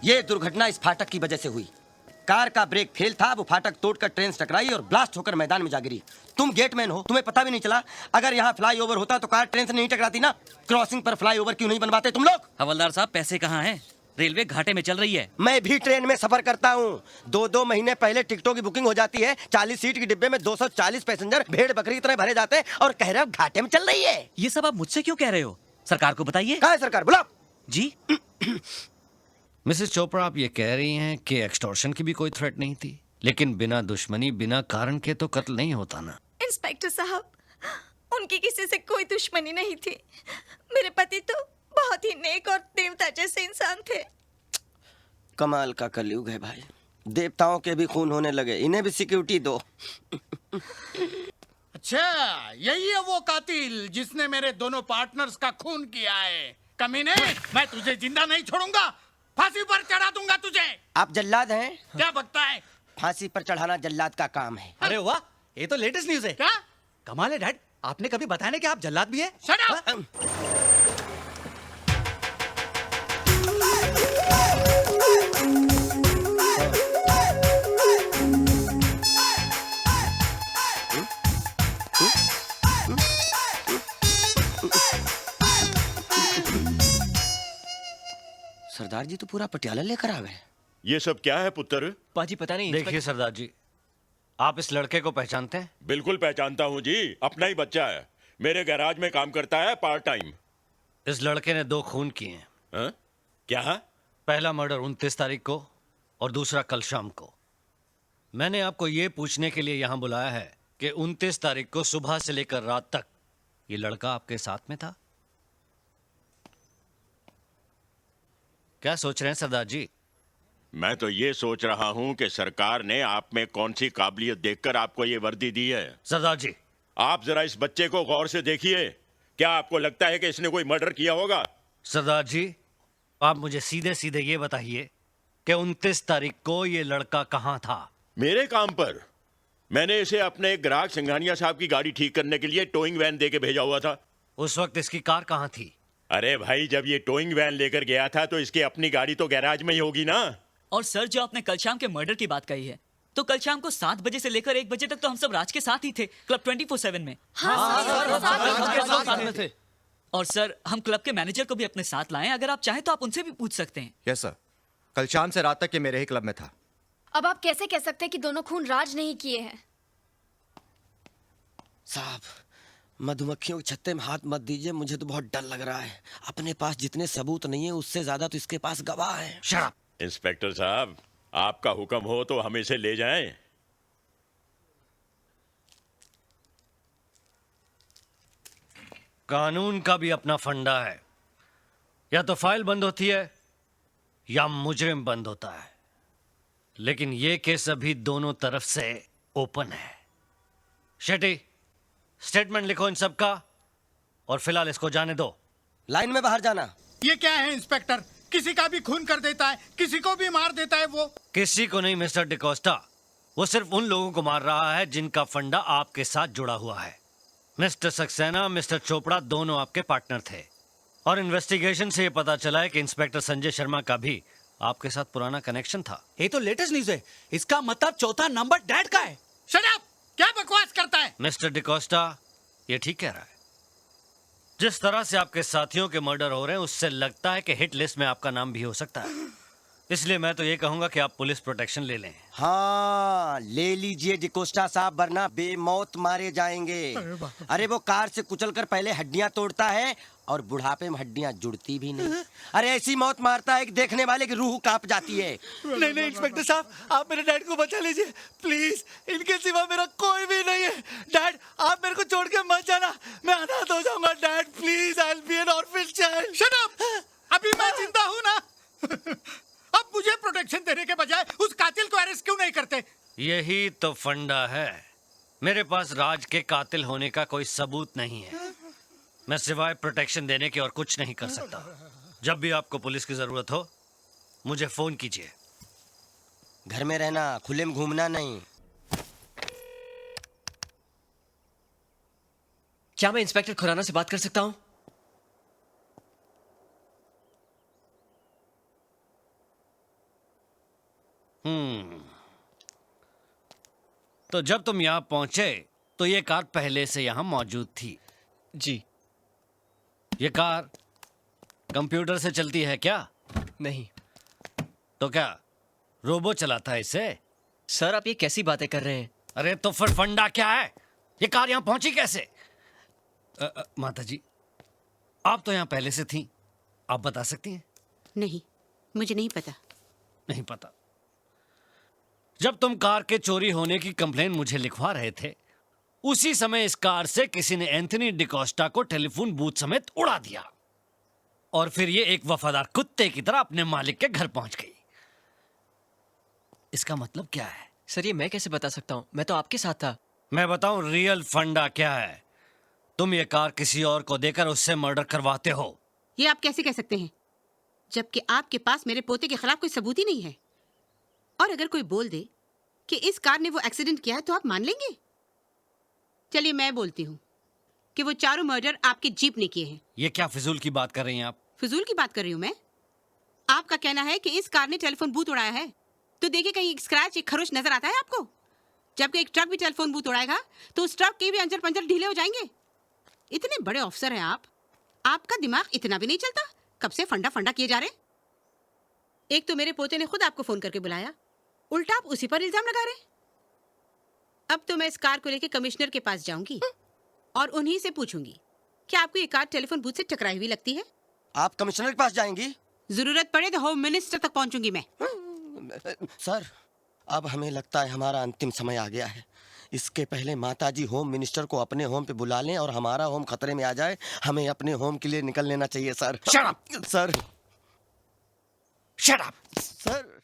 ये दुर्घटना इस फाटक की वजह से हुई। कार का ब्रेक फेल था, वो फाटक तोड़कर ट्रेन से टकराई और ब्लास्ट होकर मैदान में जा गिरी। तुम गेटमैन हो, तुम्हें पता भी नहीं चला। अगर यहाँ फ्लाईओवर होता तो कार ट्रेन से नहीं टकराती ना। क्रॉसिंग पर फ्लाईओवर क्यों नहीं बनवाते तुम लोग? हवलदार साहब, पैसे कहाँ हैं? रेलवे घाटे में चल रही है। मैं भी ट्रेन में सफर करता हूँ। 2-2 महीने पहले टिकटों की बुकिंग हो जाती है। 40 सीट के डिब्बे में 240 पैसेंजर भेड़ बकरी की तरह भरे जाते हैं और कह रहे हो घाटे में चल रही है। ये सब आप मुझसे क्यों कह रहे हो? सरकार को बताइए। कहाँ है सरकार? बुलाओ जी। मिसेस चोपड़ा, आप ये कह रही हैं कि एक्सटॉर्शन की भी कोई थ्रेट नहीं थी, लेकिन बिना दुश्मनी बिना कारण के तो कत्ल नहीं होता ना। इंस्पेक्टर साहब, उनकी किसी से कोई दुश्मनी नहीं थी। मेरे पति तो बहुत ही नेक और देवता जैसे इंसान थे। कमाल का कलयुग है भाई। देवताओं के भी खून होने लगे, इन्हें भी सिक्योरिटी दो। अच्छा, यही है वो कातिल जिसने मेरे दोनों पार्टनर्स का खून किया है। कमीने, मैं तुझे जिंदा नहीं छोड़ूंगा, फांसी पर चढ़ा दूंगा तुझे। आप जल्लाद हैं? क्या बकता है? फांसी पर चढ़ाना जल्लाद का काम है। अरे वाह, ये तो लेटेस्ट न्यूज़ है। क्या? कमाल है डैड, आपने कभी बताया नहीं कि आप जल्लाद भी है? Shut up! सरदार जी तो पूरा पटियाला लेकर आ गए। ये सब क्या है पुत्र? पाजी पता नहीं। देखिए सरदार जी, आप इस लड़के को पहचानते हैं? बिल्कुल पहचानता हूँ जी, अपना ही बच्चा है। मेरे गैराज में काम करता है पार्ट टाइम। इस लड़के ने 2 खून किए हैं। हाँ? क्या? पहला मर्डर 29 तारीख को और दूसरा कल शाम को। मैंने आपको ये पूछने के लिए यहाँ बुलाया है कि 29 तारीख को सुबह से लेकर रात तक ये लड़का आपके साथ में था। क्या सोच रहे हैं सरदार जी? मैं तो ये सोच रहा हूँ कि सरकार ने आप में कौन सी काबिलियत देखकर आपको ये वर्दी दी है। सरदार जी, आप जरा इस बच्चे को गौर से देखिए। क्या आपको लगता है कि इसने कोई मर्डर किया होगा? सरदार जी, आप मुझे सीधे सीधे ये बताइए कि 29 तारीख को ये लड़का कहाँ था? मेरे काम पर। मैंने इसे अपने एक ग्राहक सिंघानिया साहब की गाड़ी ठीक करने के लिए टोइंग वैन दे के भेजा हुआ था। उस वक्त इसकी कार कहाँ थी? अरे भाई, जब ये टोइंग वैन लेकर गया था तो इसकी अपनी गाड़ी तो गैराज में ही होगी ना। और सर, जो आपने कल शाम के मर्डर की बात कही है, तो कल शाम को 7 बजे से लेकर 1 बजे तक तो हम सब राज के साथ ही थे, क्लब 24/7 में। साथ में थे। और सर, हम क्लब के मैनेजर को भी अपने साथ लाएं। अगर आप चाहें तो आप उनसे भी पूछ सकते हैं। यस सर, कल शाम से रात तक ये मेरे ही क्लब में था। अब आप कैसे कह सकते हैं कि दोनों खून राज नहीं किए हैं? साहब, मधुमक्खियों के छत्ते में हाथ मत दीजिए, मुझे तो बहुत डर लग रहा है। अपने पास जितने सबूत नहीं है उससे ज्यादा तो इसके पास गवाह है। शराब। इंस्पेक्टर साहब, आपका हुक्म हो तो हम इसे ले जाएं। कानून का भी अपना फंडा है, या तो फाइल बंद होती है या मुजरिम बंद होता है, लेकिन ये केस अभी दोनों तरफ से ओपन है। शेट्टी, स्टेटमेंट लिखो इन सब का और फिलहाल इसको जाने दो। लाइन में बाहर जाना। ये क्या है इंस्पेक्टर? किसी का भी खून कर देता है, किसी को भी मार देता है वो। किसी को नहीं मिस्टर डिकोस्टा, वो सिर्फ उन लोगों को मार रहा है जिनका फंडा आपके साथ जुड़ा हुआ है। मिस्टर सक्सेना, मिस्टर चोपड़ा दोनों आपके पार्टनर थे और इन्वेस्टिगेशन से ये पता चला है कि इंस्पेक्टर संजय शर्मा का भी आपके साथ पुराना कनेक्शन था। ये तो लेटेस्ट न्यूज़ है। इसका मतलब चौथा नंबर डैड का है। Shut up! क्या बकवास करता है? मिस्टर डिकोस्टा, ये ठीक कह रहा है। जिस तरह से आपके साथियों के मर्डर हो रहे हैं उससे लगता है कि हिट लिस्ट में आपका नाम भी हो सकता है। इसलिए मैं तो ये कहूंगा कि आप पुलिस प्रोटेक्शन ले लें। हाँ, ले लीजिए डिकोस्टा साहब, वरना बेमौत मारे जाएंगे। अरे वो कार से कुचलकर पहले हड्डियां तोड़ता है और बुढ़ापे में हड्डियां जुड़ती भी नहीं। अरे ऐसी मौत मारता है कि देखने वाले की रूह कांप जाती है। नहीं नहीं इंस्पेक्टर साहब, आप मेरे डैड को बचा लीजिए प्लीज। इनके सिवा मेरा कोई भी नहीं है। डैड, आप मेरे को छोड़ के मत जाना, मैं अनाथ हो जाऊंगा। Dad please, I will be N orphan child. Shut up! अभी मैं जिंदा हूं ना। अब मुझे प्रोटेक्शन देने के बजाय उस कातिल को अरेस्ट क्यों नहीं करते? यही तो फंडा है। मेरे पास राज के कातिल होने का कोई सबूत नहीं है। मैं सिवाय प्रोटेक्शन देने के और कुछ नहीं कर सकता। जब भी आपको पुलिस की जरूरत हो मुझे फोन कीजिए। घर में रहना, खुले में घूमना नहीं। क्या मैं इंस्पेक्टर खुराना से बात कर सकता हूं? तो जब तुम यहां पहुंचे तो ये कार पहले से यहां मौजूद थी। जी ये कार कंप्यूटर से चलती है क्या? नहीं तो क्या रोबो चलाता है इसे? सर, आप ये कैसी बातें कर रहे हैं? अरे तो फिर फंडा क्या है? ये कार यहां पहुंची कैसे? माता जी, आप तो यहां पहले से थी, आप बता सकती हैं? नहीं, मुझे नहीं पता। नहीं पता। जब तुम कार के चोरी होने की कंप्लेन मुझे लिखवा रहे थे, उसी समय इस कार से किसी ने एंथनी डिकोस्टा को टेलीफोन बूथ समेत उड़ा दिया और फिर ये एक वफादार कुत्ते की तरह अपने मालिक के घर पहुंच गई। इसका मतलब क्या है? सर, ये मैं कैसे बता सकता हूँ? मैं तो आपके साथ था। मैं बताऊं रियल फंडा क्या है? तुम ये कार किसी और को देकर उससे मर्डर करवाते हो। ये आप कैसे कह सकते हैं, जबकि आपके पास मेरे पोते के खिलाफ कोई सबूत ही नहीं है? और अगर कोई बोल दे कि इस कार ने वो एक्सीडेंट किया है तो आप मान लेंगे? चलिए मैं बोलती हूँ कि वो चारों मर्डर आपके जीप ने किए हैं। ये क्या फिजूल की बात कर रही हैं आप? फिजूल की बात कर रही हूँ मैं? आपका कहना है कि इस कार ने टेलीफोन बूथ उड़ाया है, तो देखिए कहीं एक स्क्रैच, एक खरोच नजर आता है आपको? जबकि एक ट्रक भी टेलीफोन बूथ उड़ाएगा तो उस ट्रक के भी अंजर पंजर ढीले हो जाएंगे। इतने बड़े ऑफिसर हैं आप, आपका दिमाग इतना भी नहीं चलता? कब से फंडा फंडा किए जा रहे? एक तो मेरे पोते ने खुद आपको फोन करके बुलाया, उल्टा आप उसी पर इल्जाम लगा रहे। अब तो मैं इस कार को लेकर कमिश्नर के पास जाऊंगी और उन्हीं से पूछूंगी कि आपको ये कार टेलीफोन बूथ से टकराई हुई लगती है। आप कमिश्नर के पास जाएंगी? जरूरत पड़े तो होम मिनिस्टर तक पहुंचूंगी मैं। सर, अब हमें लगता है हमारा अंतिम समय आ गया है। इसके पहले माताजी होम मिनिस्टर को अपने होम पे बुला लें और हमारा होम खतरे में आ जाए, हमें अपने होम के लिए निकल लेना चाहिए sir. Shut up! Sir, Shut up! Sir